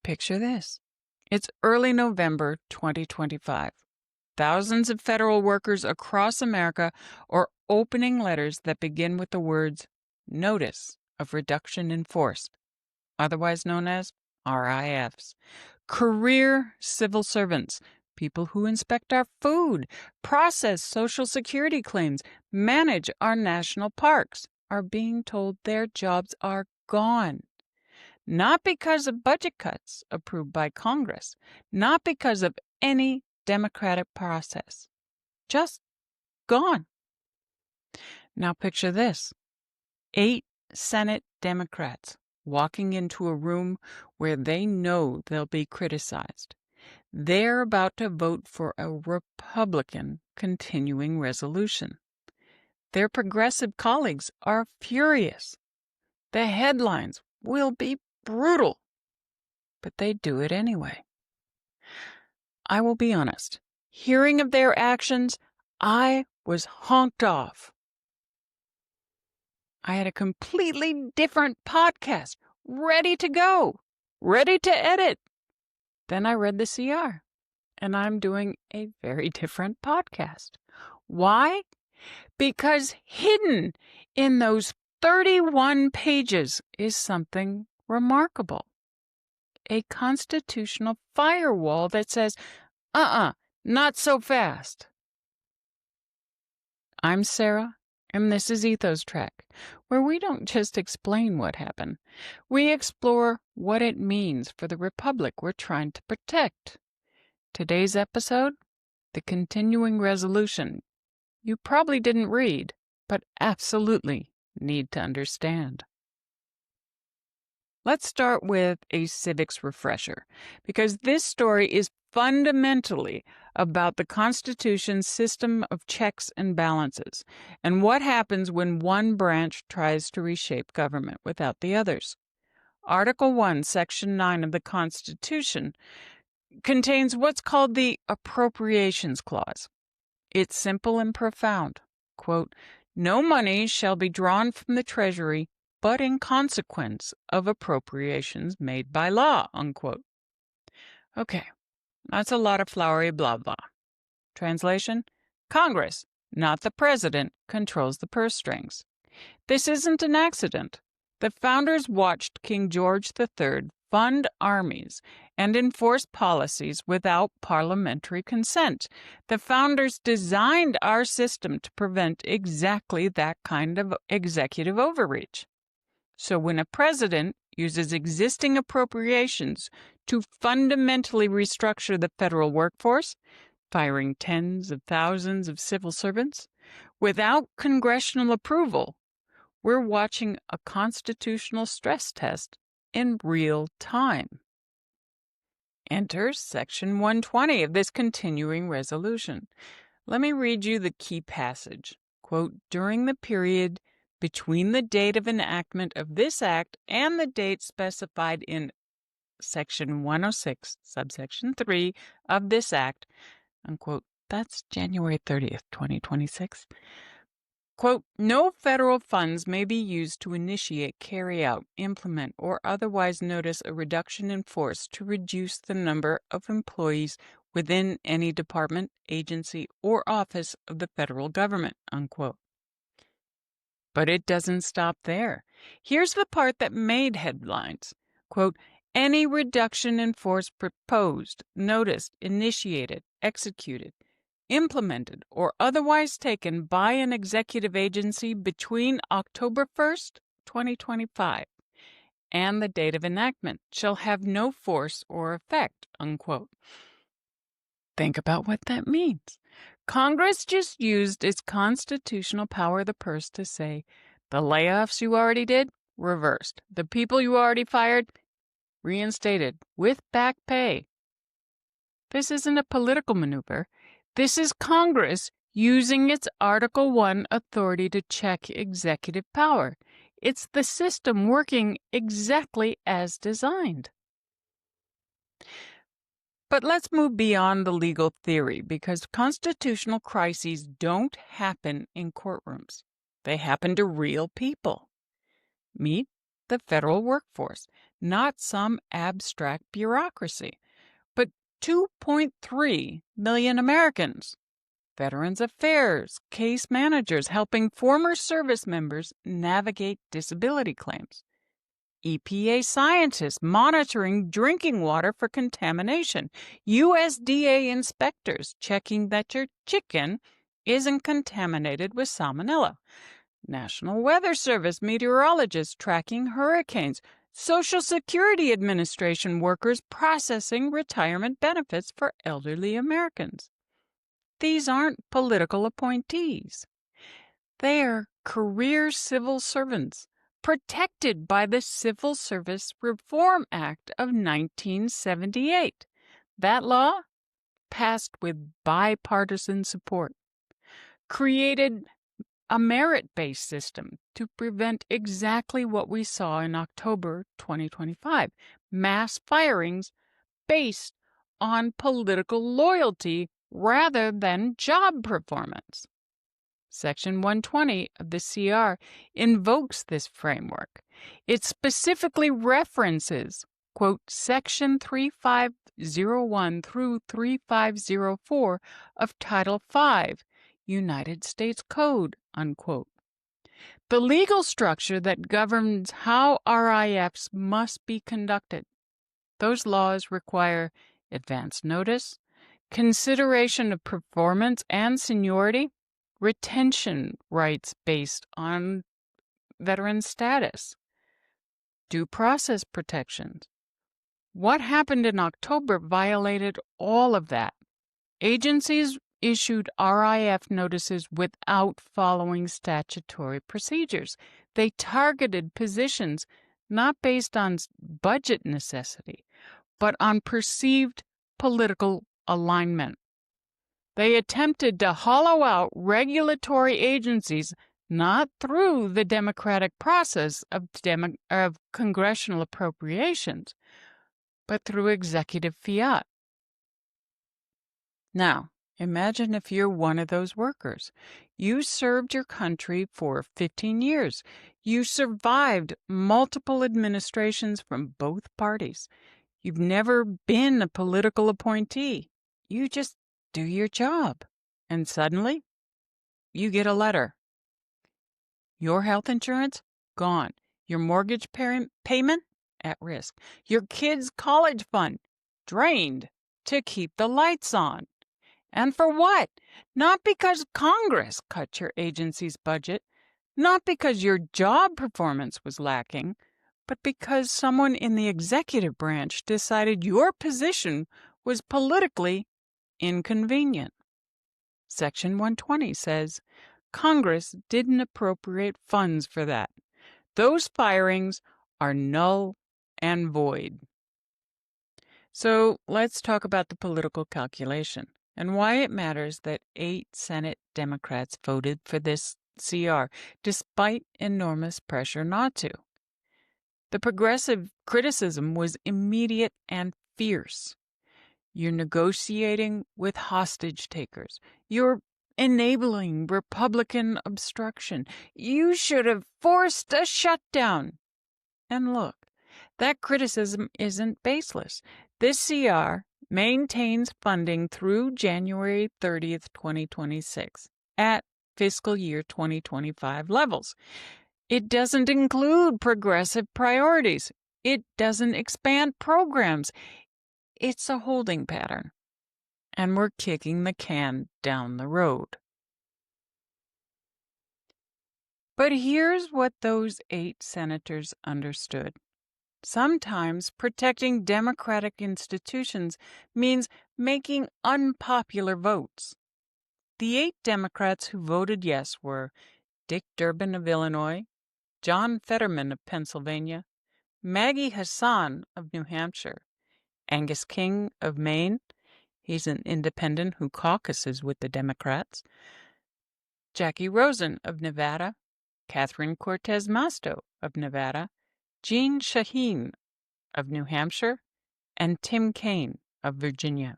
Picture this. It's early November 2025. Thousands of federal workers across America are opening letters that begin with the words Notice of Reduction in Force, otherwise known as RIFs. Career civil servants, people who inspect our food, process Social Security claims, manage our national parks, are being told their jobs are gone. Not because of budget cuts approved by Congress, not because of any democratic process. Just gone. Now picture this. 8 Senate Democrats walking into a room where they know they'll be criticized. They're about to vote for a Republican continuing resolution. Their progressive colleagues are furious. The headlines will be brutal, but they do it anyway. I will be honest. Hearing of their actions, I was honked off. I had a completely different podcast ready to go, ready to edit. Then I read the CR, and I'm doing a very different podcast. Why? Because hidden in those 31 pages is something remarkable. A constitutional firewall that says, not so fast. I'm Sera, and this is EthosTrek, where we don't just explain what happened. We explore what it means for the republic we're trying to protect. Today's episode, the continuing resolution. You probably didn't read, but absolutely need to understand. Let's start with a civics refresher, because this story is fundamentally about the Constitution's system of checks and balances, and what happens when one branch tries to reshape government without the others. Article 1, Section 9 of the Constitution contains what's called the Appropriations Clause. It's simple and profound. Quote, "No money shall be drawn from the Treasury but in consequence of appropriations made by law," unquote. Okay, that's a lot of flowery blah blah. Translation? Congress, not the president, controls the purse strings. This isn't an accident. The founders watched King George III fund armies and enforce policies without parliamentary consent. The founders designed our system to prevent exactly that kind of executive overreach. So when a president uses existing appropriations to fundamentally restructure the federal workforce, firing tens of thousands of civil servants, without congressional approval, we're watching a constitutional stress test in real time. Enter Section 120 of this continuing resolution. Let me read you the key passage. Quote, "During the period between the date of enactment of this act and the date specified in Section 106, subsection 3 of this act," unquote, that's January 30th, 2026, quote, "no federal funds may be used to initiate, carry out, implement, or otherwise notice a reduction in force to reduce the number of employees within any department, agency, or office of the federal government," unquote. But it doesn't stop there. Here's the part that made headlines. Quote, "Any reduction in force proposed, noticed, initiated, executed, implemented, or otherwise taken by an executive agency between October 1st, 2025, and the date of enactment shall have no force or effect," unquote. Think about what that means. Congress just used its constitutional power of the purse to say, the layoffs you already did, reversed. The people you already fired, reinstated with back pay. This isn't a political maneuver. This is Congress using its Article 1 authority to check executive power. It's the system working exactly as designed. But let's move beyond the legal theory, because constitutional crises don't happen in courtrooms. They happen to real people. Meet the federal workforce. not some abstract bureaucracy, but 2.3 million Americans. Veterans Affairs, case managers helping former service members navigate disability claims. EPA scientists monitoring drinking water for contamination. USDA inspectors checking that your chicken isn't contaminated with salmonella. National Weather Service meteorologists tracking hurricanes. Social Security Administration workers processing retirement benefits for elderly Americans. These aren't political appointees. They're career civil servants protected by the Civil Service Reform Act of 1978. That law, passed with bipartisan support, created a merit-based system to prevent exactly what we saw in October 2025, mass firings based on political loyalty rather than job performance. Section 120 of the CR invokes this framework. It specifically references, quote, Section 3501 through 3504 of Title V, United States Code, unquote. The legal structure that governs how RIFs must be conducted. Those laws require advance notice, consideration of performance and seniority, retention rights based on veteran status, due process protections. What happened in October violated all of that. Agencies issued RIF notices without following statutory procedures. They targeted positions not based on budget necessity, but on perceived political alignment. They attempted to hollow out regulatory agencies not through the democratic process of congressional appropriations, but through executive fiat. Now, imagine if you're one of those workers. You served your country for 15 years. You survived multiple administrations from both parties. You've never been a political appointee. You just do your job. And suddenly, you get a letter. Your health insurance? Gone. Your mortgage payment? At risk. Your kids' college fund? Drained to keep the lights on. And for what? Not because Congress cut your agency's budget, not because your job performance was lacking, but because someone in the executive branch decided your position was politically inconvenient. Section 120 says Congress didn't appropriate funds for that. Those firings are null and void. So let's talk about the political calculation and why it matters that 8 Senate Democrats voted for this CR, despite enormous pressure not to. The progressive criticism was immediate and fierce. You're negotiating with hostage takers. You're enabling Republican obstruction. You should have forced a shutdown. And look, that criticism isn't baseless. This CR maintains funding through January 30th, 2026 at fiscal year 2025 levels. It doesn't include progressive priorities. It doesn't expand programs. It's a holding pattern, and we're kicking the can down the road. But here's what those 8 senators understood. Sometimes protecting democratic institutions means making unpopular votes. The 8 Democrats who voted yes were Dick Durbin of Illinois, John Fetterman of Pennsylvania, Maggie Hassan of New Hampshire, Angus King of Maine, he's an independent who caucuses with the Democrats, Jackie Rosen of Nevada, Catherine Cortez Masto of Nevada, Jean Shaheen of New Hampshire, and Tim Kaine of Virginia.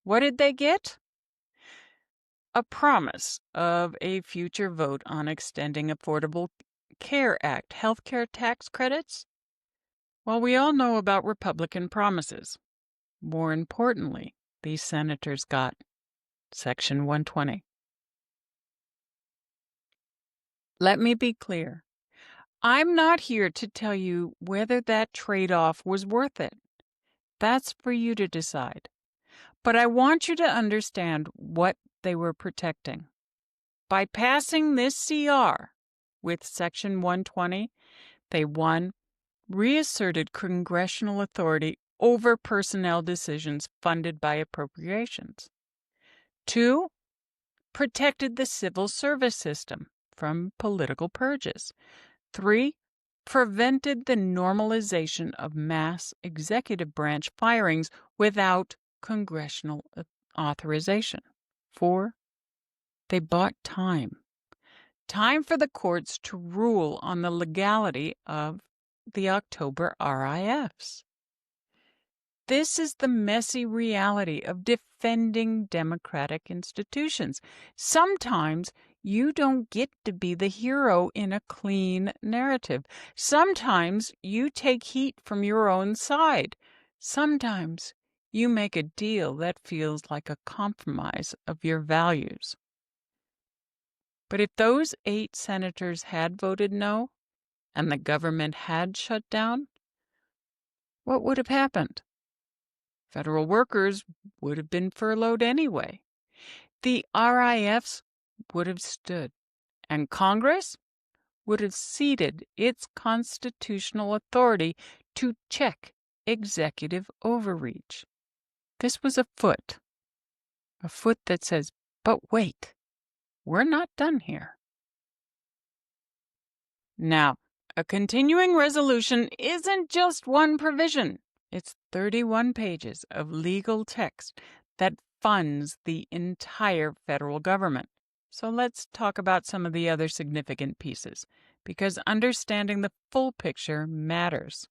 What did they get? A promise of a future vote on extending Affordable Care Act healthcare tax credits, Well, we all know about Republican promises. More importantly, these senators got Section 120. Let me be clear. I'm not here to tell you whether that trade-off was worth it. That's for you to decide. But I want you to understand what they were protecting. By passing this CR with Section 120, they 1. Reasserted congressional authority over personnel decisions funded by appropriations. 2. Protected the civil service system from political purges. 3. Prevented the normalization of mass executive branch firings without congressional authorization. 4. They bought time. Time for the courts to rule on the legality of the October RIFs. This is the messy reality of defending democratic institutions. Sometimes you don't get to be the hero in a clean narrative. Sometimes you take heat from your own side. Sometimes you make a deal that feels like a compromise of your values. But if those 8 senators had voted no and the government had shut down, what would have happened? Federal workers would have been furloughed anyway. The RIFs would have stood, and Congress would have ceded its constitutional authority to check executive overreach. This was a foot that says, but wait, we're not done here. Now, a continuing resolution isn't just one provision. It's 31 pages of legal text that funds the entire federal government. So let's talk about some of the other significant pieces, because understanding the full picture matters.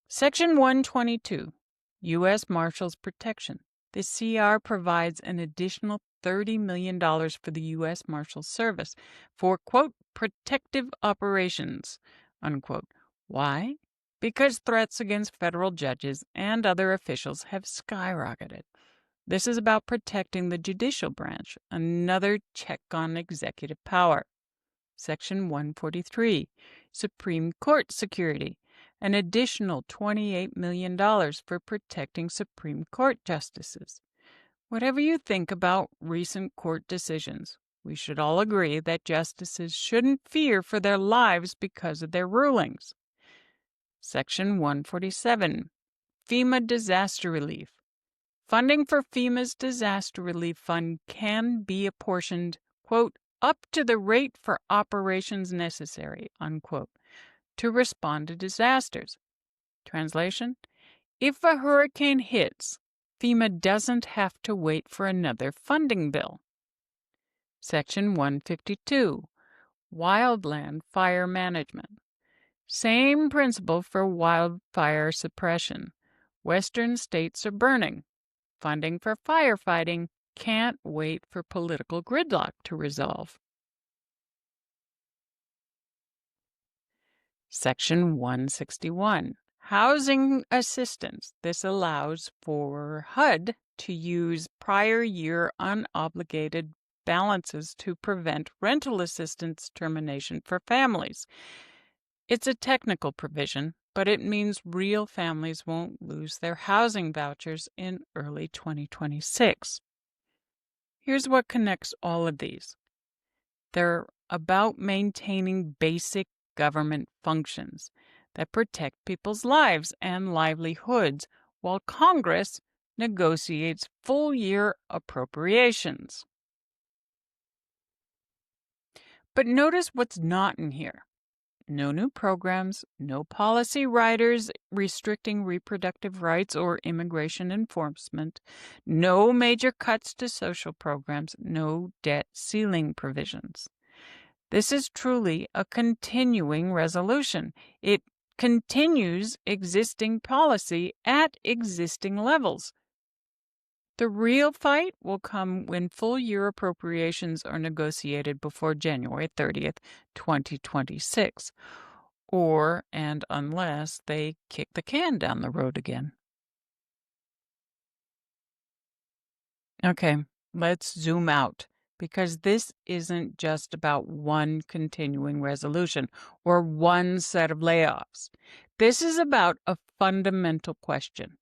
Section 122, U.S. Marshals Protection. The CR provides an additional $30 million for the U.S. Marshals Service for, quote, protective operations, unquote. Why? Because threats against federal judges and other officials have skyrocketed. This is about protecting the judicial branch, another check on executive power. Section 143, Supreme Court security, an additional $28 million for protecting Supreme Court justices. Whatever you think about recent court decisions, we should all agree that justices shouldn't fear for their lives because of their rulings. Section 147, FEMA disaster relief. Funding for FEMA's disaster relief fund can be apportioned, quote, up to the rate for operations necessary, unquote, to respond to disasters. Translation: if a hurricane hits, FEMA doesn't have to wait for another funding bill. Section 152, Wildland Fire Management. Same principle for wildfire suppression. Western states are burning. Funding for firefighting can't wait for political gridlock to resolve. Section 161, Housing Assistance. This allows for HUD to use prior year unobligated balances to prevent rental assistance termination for families. It's a technical provision, but it means real families won't lose their housing vouchers in early 2026. Here's what connects all of these. They're about maintaining basic government functions that protect people's lives and livelihoods while Congress negotiates full-year appropriations. But notice what's not in here. No new programs, no policy riders restricting reproductive rights or immigration enforcement, no major cuts to social programs, no debt ceiling provisions. This is truly a continuing resolution. It continues existing policy at existing levels. The real fight will come when full-year appropriations are negotiated before January 30th, 2026. and unless they kick the can down the road again. Okay, let's zoom out, because this isn't just about one continuing resolution or one set of layoffs. This is about a fundamental question.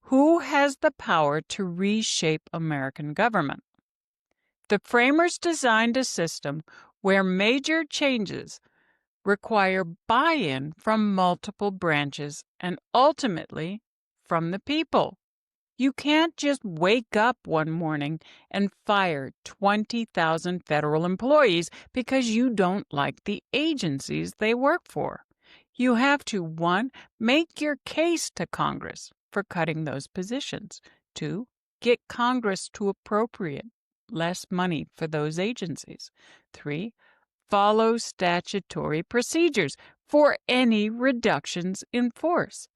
Who has the power to reshape American government? The framers designed a system where major changes require buy-in from multiple branches and ultimately from the people. You can't just wake up one morning and fire 20,000 federal employees because you don't like the agencies they work for. You have to, 1, make your case to Congress for cutting those positions. 2, get Congress to appropriate less money for those agencies. 3, follow statutory procedures for any reductions in force.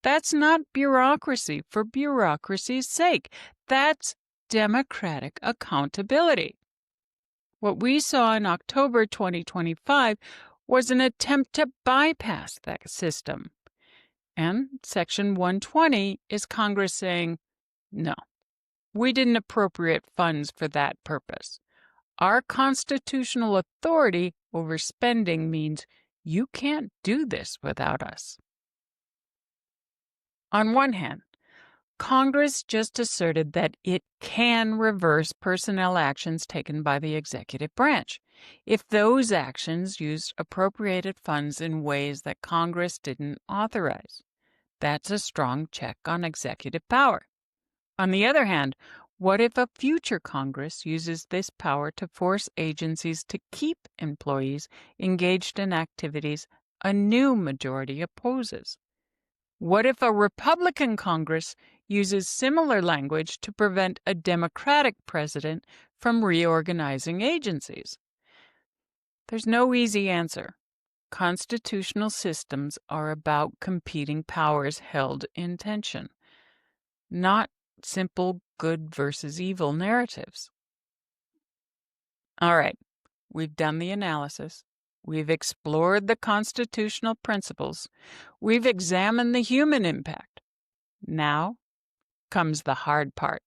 That's not bureaucracy for bureaucracy's sake. That's democratic accountability. What we saw in October 2025 was an attempt to bypass that system. And Section 120 is Congress saying, no, we didn't appropriate funds for that purpose. Our constitutional authority over spending means you can't do this without us. On one hand, Congress just asserted that it can reverse personnel actions taken by the executive branch if those actions used appropriated funds in ways that Congress didn't authorize. That's a strong check on executive power. On the other hand, what if a future Congress uses this power to force agencies to keep employees engaged in activities a new majority opposes? What if a Republican Congress uses similar language to prevent a Democratic president from reorganizing agencies? There's no easy answer. Constitutional systems are about competing powers held in tension, not simple good versus evil narratives. All right, we've done the analysis. We've explored the constitutional principles. We've examined the human impact. Now comes the hard part.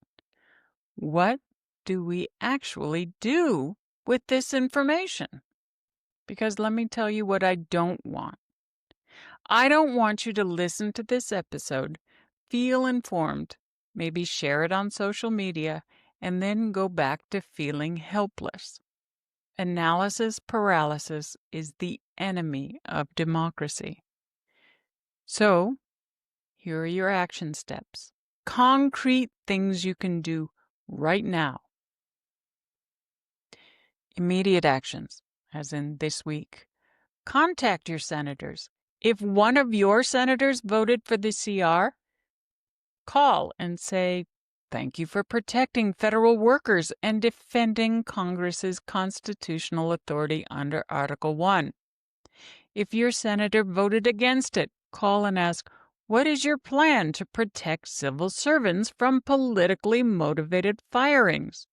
What do we actually do with this information? Because let me tell you what I don't want. I don't want you to listen to this episode, feel informed, maybe share it on social media, and then go back to feeling helpless. Analysis paralysis is the enemy of democracy. So, here are your action steps. Concrete things you can do right now. Immediate actions, as in this week. Contact your senators. If one of your senators voted for the CR, call and say, thank you for protecting federal workers and defending Congress's constitutional authority under Article 1. If your senator voted against it, call and ask, what is your plan to protect civil servants from politically motivated firings?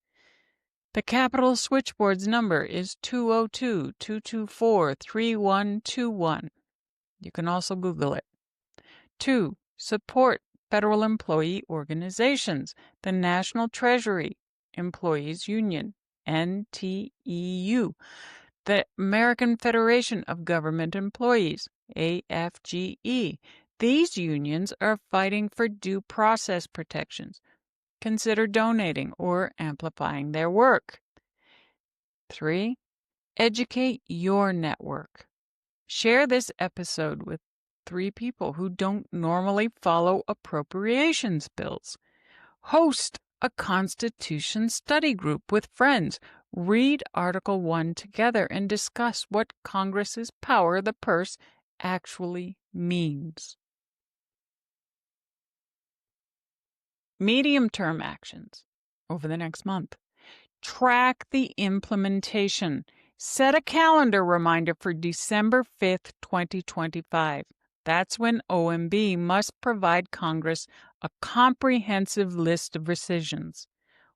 The Capitol switchboard's number is 202-224-3121. You can also Google it. 2. Support federal employee organizations, the National Treasury Employees Union, NTEU, the American Federation of Government Employees, AFGE. These unions are fighting for due process protections. Consider donating or amplifying their work. 3. Educate your network. Share this episode with 3 people who don't normally follow appropriations bills. Host a Constitution study group with friends. Read Article 1 together and discuss what Congress's power of the purse actually means. Medium-term actions over the next month. Track the implementation. Set a calendar reminder for December 5th, 2025. That's when OMB must provide Congress a comprehensive list of rescissions.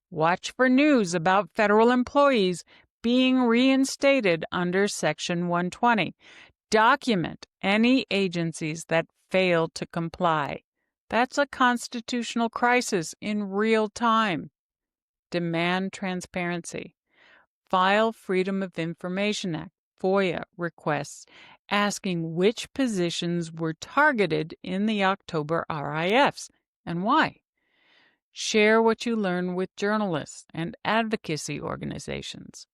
Watch for news about federal employees being reinstated under Section 120. Document any agencies that fail to comply. That's a constitutional crisis in real time. Demand transparency. File Freedom of Information Act, FOIA requests asking which positions were targeted in the October RIFs and why. Share what you learn with journalists and advocacy organizations.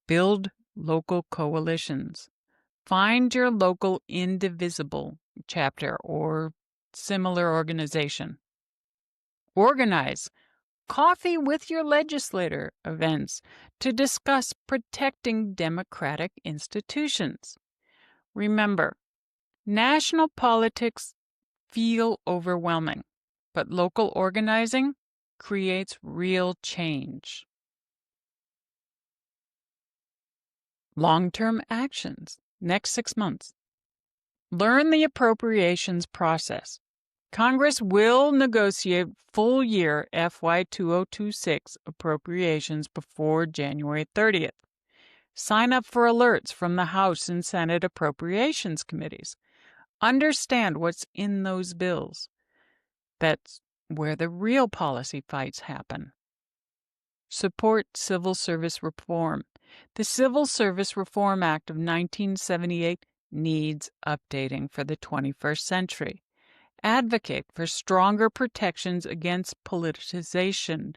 Build local coalitions. Find your local indivisible chapter or similar organization. Organize coffee with your legislator events to discuss protecting democratic institutions. Remember, national politics feel overwhelming, but local organizing creates real change. Long-term actions. Next 6 months. Learn the appropriations process. Congress will negotiate full-year FY 2026 appropriations before January 30th. Sign up for alerts from the House and Senate appropriations committees. Understand what's in those bills. That's where the real policy fights happen. Support civil service reform. The Civil Service Reform Act of 1978 needs updating for the 21st century. Advocate for stronger protections against politicization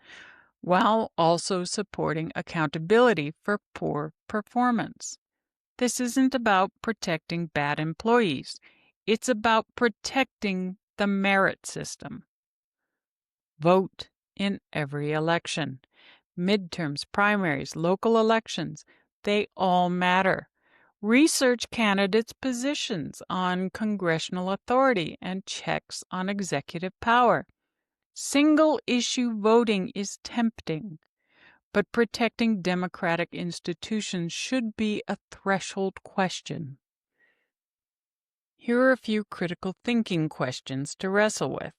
while also supporting accountability for poor performance. This isn't about protecting bad employees. It's about protecting the merit system. Vote in every election. Midterms, primaries, local elections, they all matter. Research candidates' positions on congressional authority and checks on executive power. Single-issue voting is tempting, but protecting democratic institutions should be a threshold question. Here are a few critical thinking questions to wrestle with.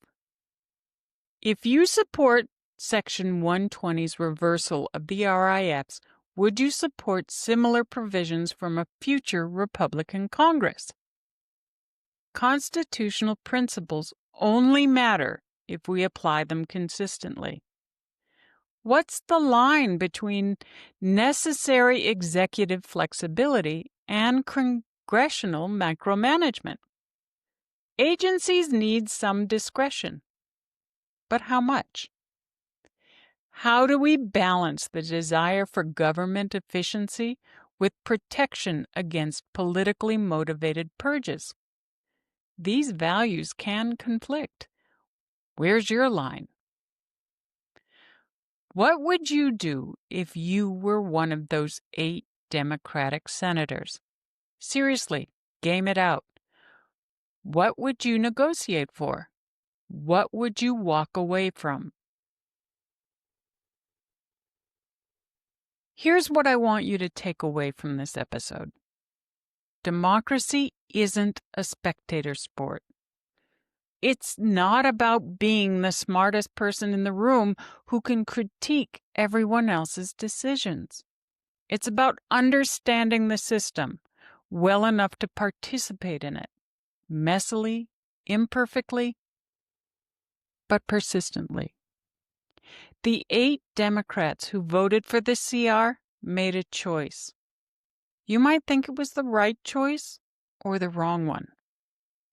If you support Section 120's reversal of the RIFs, would you support similar provisions from a future Republican Congress? Constitutional principles only matter if we apply them consistently. What's the line between necessary executive flexibility and congressional micromanagement? Agencies need some discretion, but how much? How do we balance the desire for government efficiency with protection against politically motivated purges? These values can conflict. Where's your line? What would you do if you were one of those 8 Democratic senators? Seriously, game it out. What would you negotiate for? What would you walk away from? Here's what I want you to take away from this episode. Democracy isn't a spectator sport. It's not about being the smartest person in the room who can critique everyone else's decisions. It's about understanding the system well enough to participate in it, messily, imperfectly, but persistently. The 8 Democrats who voted for the CR made a choice. You might think it was the right choice or the wrong one,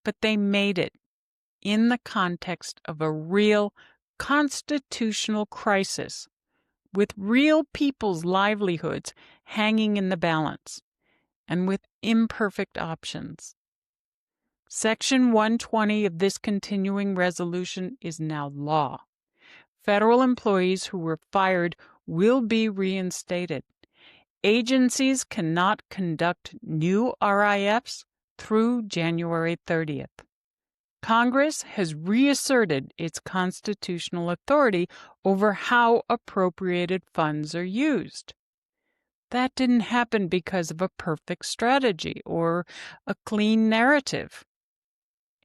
but they made it in the context of a real constitutional crisis with real people's livelihoods hanging in the balance and with imperfect options. Section 120 of this continuing resolution is now law. Federal employees who were fired will be reinstated. Agencies cannot conduct new RIFs through January 30th. Congress has reasserted its constitutional authority over how appropriated funds are used. That didn't happen because of a perfect strategy or a clean narrative.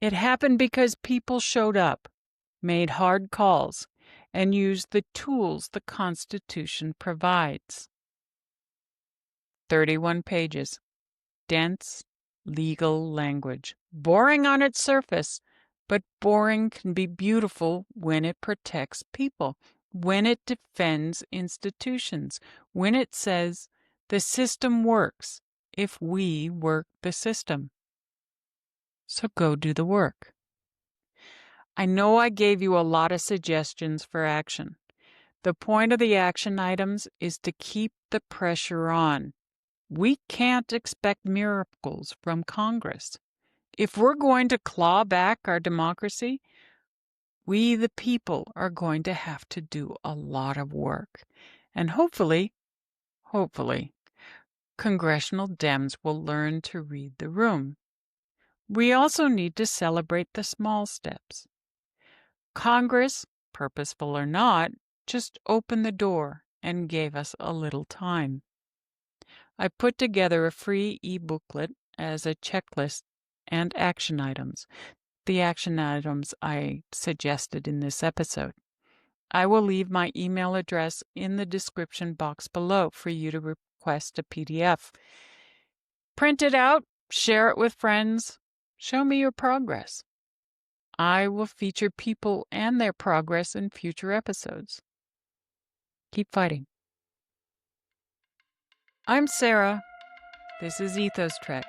It happened because people showed up, made hard calls, and used the tools the Constitution provides. 31 pages. Dense, legal language. Boring on its surface, but boring can be beautiful when it protects people, when it defends institutions, when it says the system works if we work the system. So go do the work. I know I gave you a lot of suggestions for action. The point of the action items is to keep the pressure on. We can't expect miracles from Congress. If we're going to claw back our democracy, we, the people, are going to have to do a lot of work. And hopefully, congressional Dems will learn to read the room. We also need to celebrate the small steps. Congress, purposeful or not, just opened the door and gave us a little time. I put together a free e-booklet as a checklist and action items, the action items I suggested in this episode. I will leave my email address in the description box below for you to request a PDF. Print it out, share it with friends, show me your progress. I will feature people and their progress in future episodes. Keep fighting. I'm Sera. This is Ethos Trek.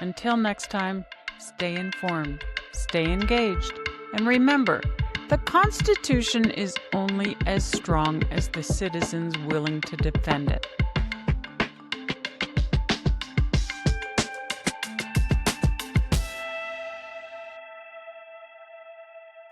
Until next time, stay informed, stay engaged, and remember, the Constitution is only as strong as the citizens willing to defend it.